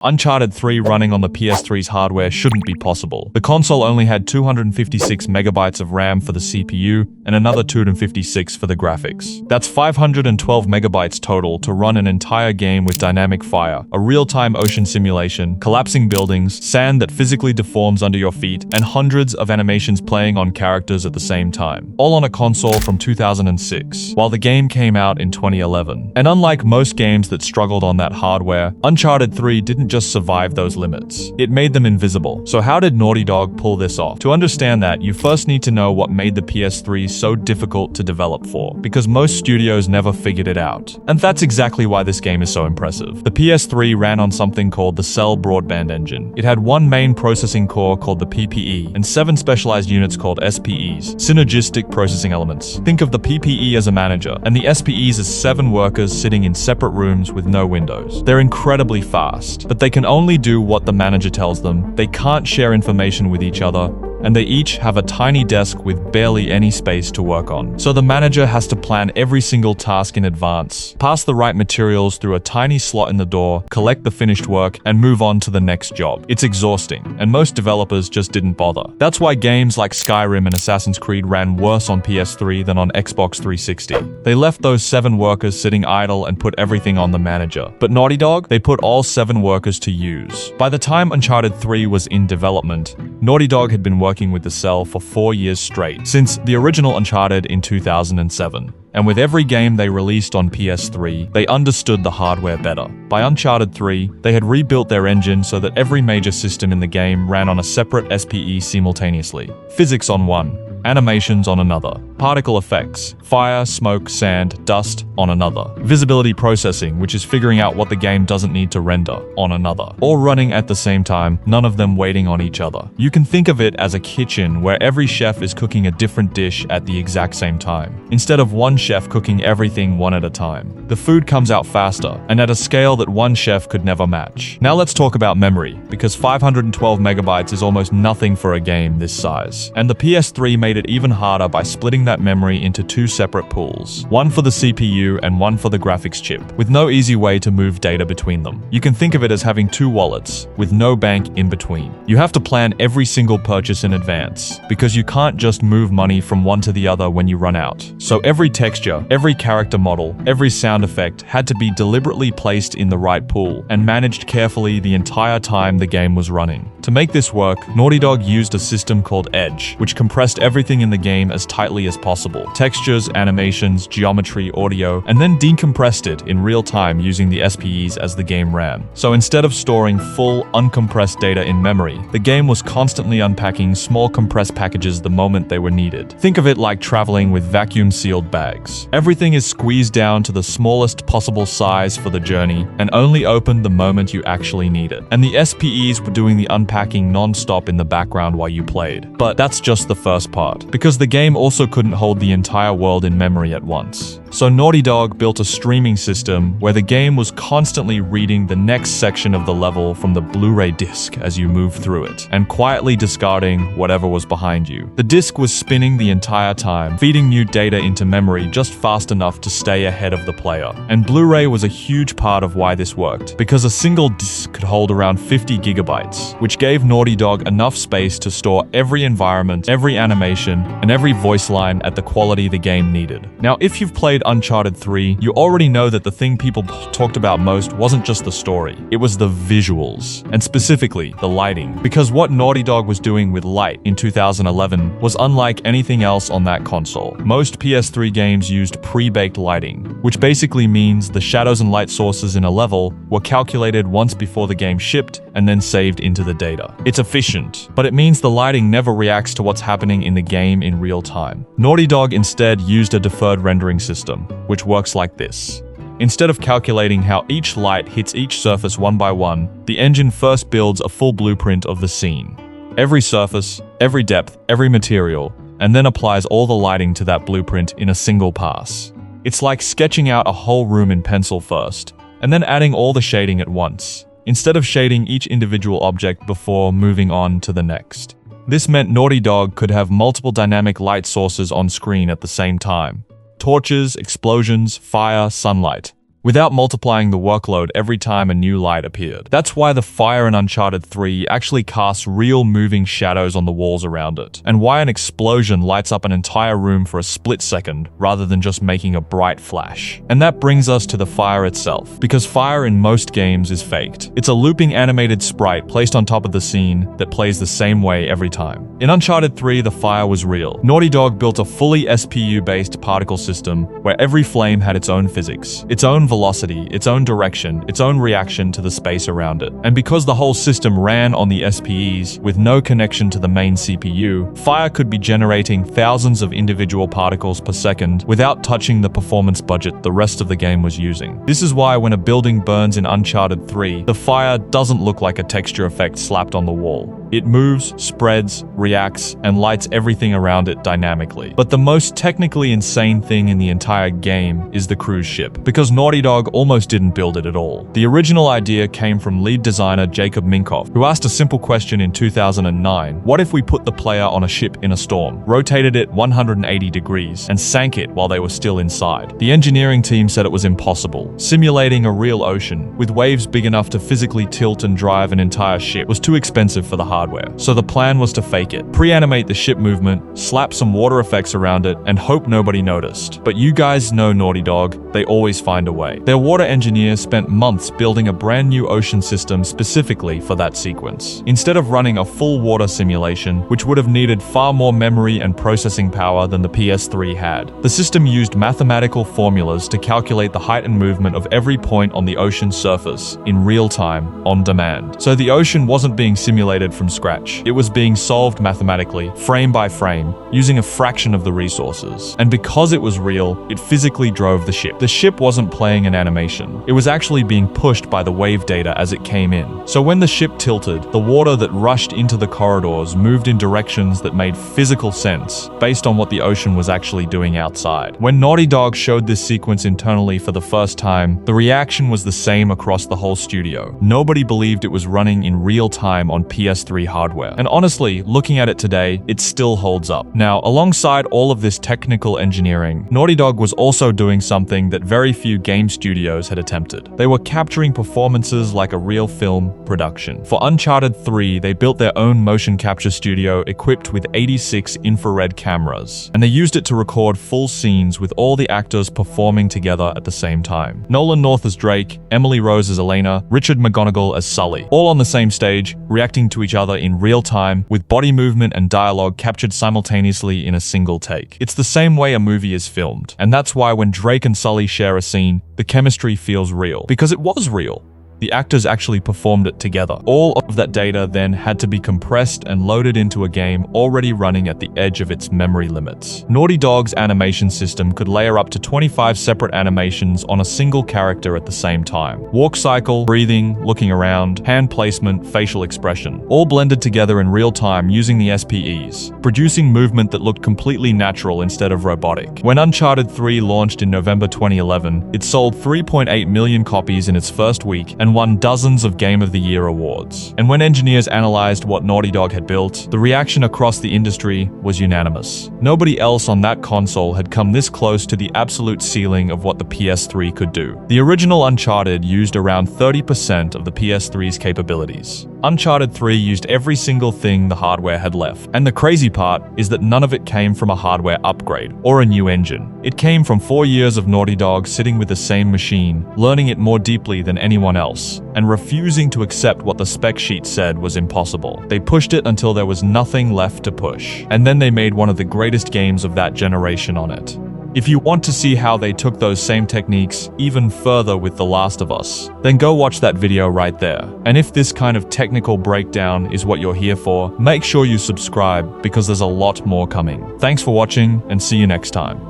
Uncharted 3 running on the PS3's hardware shouldn't be possible. The console only had 256 megabytes of RAM for the CPU and another 256 for the graphics. That's 512 megabytes total to run an entire game with dynamic fire, a real-time ocean simulation, collapsing buildings, sand that physically deforms under your feet, and hundreds of animations playing on characters at the same time. All on a console from 2006, while the game came out in 2011. And unlike most games that struggled on that hardware, Uncharted 3 didn't just survive those limits. It made them invisible. So how did Naughty Dog pull this off? To understand that, you first need to know what made the PS3 so difficult to develop for, because most studios never figured it out. And that's exactly why this game is so impressive. The PS3 ran on something called the Cell Broadband Engine. It had one main processing core called the PPE, and 7 specialized units called SPEs, synergistic processing elements. Think of the PPE as a manager, and the SPEs as 7 workers sitting in separate rooms with no windows. They're incredibly fast, but they can only do what the manager tells them. They can't share information with each other, and they each have a tiny desk with barely any space to work on. So the manager has to plan every single task in advance, pass the right materials through a tiny slot in the door, collect the finished work, and move on to the next job. It's exhausting, and most developers just didn't bother. That's why games like Skyrim and Assassin's Creed ran worse on PS3 than on Xbox 360. They left those 7 workers sitting idle and put everything on the manager. But Naughty Dog, they put all 7 workers to use. By the time Uncharted 3 was in development, Naughty Dog had been working with the Cell for 4 years straight, since the original Uncharted in 2007. And with every game they released on PS3, they understood the hardware better. By Uncharted 3, they had rebuilt their engine so that every major system in the game ran on a separate SPE simultaneously. Physics on one, animations on another, particle effects, fire, smoke, sand, dust on another, visibility processing, which is figuring out what the game doesn't need to render, on another. All running at the same time, none of them waiting on each other. You can think of it as a kitchen where every chef is cooking a different dish at the exact same time, instead of one chef cooking everything one at a time. The food comes out faster, and at a scale that one chef could never match. Now let's talk about memory, because 512 megabytes is almost nothing for a game this size. And the PS3 made it even harder by splitting that memory into 2 separate pools, one for the CPU and one for the graphics chip, with no easy way to move data between them. You can think of it as having 2 wallets, with no bank in between. You have to plan every single purchase in advance, because you can't just move money from one to the other when you run out. So every texture, every character model, every sound effect had to be deliberately placed in the right pool, and managed carefully the entire time the game was running. To make this work, Naughty Dog used a system called Edge, which compressed everything in the game as tightly as possible. Textures, animations, geometry, audio, and then decompressed it in real time using the SPEs as the game ran. So instead of storing full, uncompressed data in memory, the game was constantly unpacking small compressed packages the moment they were needed. Think of it like traveling with vacuum-sealed bags. Everything is squeezed down to the smallest possible size for the journey, and only opened the moment you actually need it. And the SPEs were doing the unpacking non-stop in the background while you played. But that's just the first part, because the game also couldn't hold the entire world in memory at once. So Naughty Dog built a streaming system where the game was constantly reading the next section of the level from the Blu-ray disc as you move through it, and quietly discarding whatever was behind you. The disc was spinning the entire time, feeding new data into memory just fast enough to stay ahead of the player. And Blu-ray was a huge part of why this worked, because a single disc could hold around 50 gigabytes, which gave Naughty Dog enough space to store every environment, every animation, and every voice line at the quality the game needed. Now, if you've played Uncharted 3, you already know that the thing people talked about most wasn't just the story, it was the visuals, and specifically, the lighting. Because what Naughty Dog was doing with light in 2011 was unlike anything else on that console. Most PS3 games used pre-baked lighting, which basically means the shadows and light sources in a level were calculated once before the game shipped and then saved into the data. It's efficient, but it means the lighting never reacts to what's happening in the game in real time. Naughty Dog instead used a deferred rendering system, which works like this. Instead of calculating how each light hits each surface one by one, the engine first builds a full blueprint of the scene. Every surface, every depth, every material, and then applies all the lighting to that blueprint in a single pass. It's like sketching out a whole room in pencil first, and then adding all the shading at once, instead of shading each individual object before moving on to the next. This meant Naughty Dog could have multiple dynamic light sources on screen at the same time. Torches, explosions, fire, sunlight. without multiplying the workload every time a new light appeared. That's why the fire in Uncharted 3 actually casts real moving shadows on the walls around it, and why an explosion lights up an entire room for a split second rather than just making a bright flash. And that brings us to the fire itself, because fire in most games is faked. It's a looping animated sprite placed on top of the scene that plays the same way every time. In Uncharted 3, the fire was real. Naughty Dog built a fully SPU-based particle system where every flame had its own physics, its own velocity, its own direction, its own reaction to the space around it. And because the whole system ran on the SPEs with no connection to the main CPU, fire could be generating thousands of individual particles per second without touching the performance budget the rest of the game was using. This is why when a building burns in Uncharted 3, the fire doesn't look like a texture effect slapped on the wall. It moves, spreads, reacts, and lights everything around it dynamically. But the most technically insane thing in the entire game is the cruise ship, because Naughty Dog almost didn't build it at all. The original idea came from lead designer Jacob Minkoff, who asked a simple question in 2009: what if we put the player on a ship in a storm, rotated it 180 degrees, and sank it while they were still inside? The engineering team said it was impossible. Simulating a real ocean, with waves big enough to physically tilt and drive an entire ship, was too expensive for the hardware. So the plan was to fake it, pre-animate the ship movement, slap some water effects around it, and hope nobody noticed. But you guys know Naughty Dog, they always find a way. Their water engineers spent months building a brand new ocean system specifically for that sequence. Instead of running a full water simulation, which would have needed far more memory and processing power than the PS3 had, the system used mathematical formulas to calculate the height and movement of every point on the ocean surface in real time, on demand. So the ocean wasn't being simulated from scratch. It was being solved mathematically, frame by frame, using a fraction of the resources. And because it was real, it physically drove the ship. The ship wasn't playing an animation. It was actually being pushed by the wave data as it came in. So when the ship tilted, the water that rushed into the corridors moved in directions that made physical sense based on what the ocean was actually doing outside. When Naughty Dog showed this sequence internally for the first time, the reaction was the same across the whole studio. Nobody believed it was running in real time on PS3 hardware. And honestly, looking at it today, it still holds up. Now, alongside all of this technical engineering, Naughty Dog was also doing something that very few game studios had attempted. They were capturing performances like a real film production. For Uncharted 3, they built their own motion capture studio equipped with 86 infrared cameras, and they used it to record full scenes with all the actors performing together at the same time. Nolan North as Drake, Emily Rose as Elena, Richard McGonagall as Sully, all on the same stage, reacting to each other in real time, with body movement and dialogue captured simultaneously in a single take. It's the same way a movie is filmed, and that's why when Drake and Sully share a scene, the chemistry feels real, because it was real. The actors actually performed it together. All of that data then had to be compressed and loaded into a game already running at the edge of its memory limits. Naughty Dog's animation system could layer up to 25 separate animations on a single character at the same time. Walk cycle, breathing, looking around, hand placement, facial expression, all blended together in real time using the SPEs, producing movement that looked completely natural instead of robotic. When Uncharted 3 launched in November 2011, it sold 3.8 million copies in its first week and won dozens of Game of the Year awards. And when engineers analyzed what Naughty Dog had built, the reaction across the industry was unanimous. Nobody else on that console had come this close to the absolute ceiling of what the PS3 could do. The original Uncharted used around 30% of the PS3's capabilities. Uncharted 3 used every single thing the hardware had left. And the crazy part is that none of it came from a hardware upgrade or a new engine. It came from 4 years of Naughty Dog sitting with the same machine, learning it more deeply than anyone else, and refusing to accept what the spec sheet said was impossible. They pushed it until there was nothing left to push. And then they made one of the greatest games of that generation on it. If you want to see how they took those same techniques even further with The Last of Us, then go watch that video right there. And if this kind of technical breakdown is what you're here for, make sure you subscribe because there's a lot more coming. Thanks for watching and see you next time.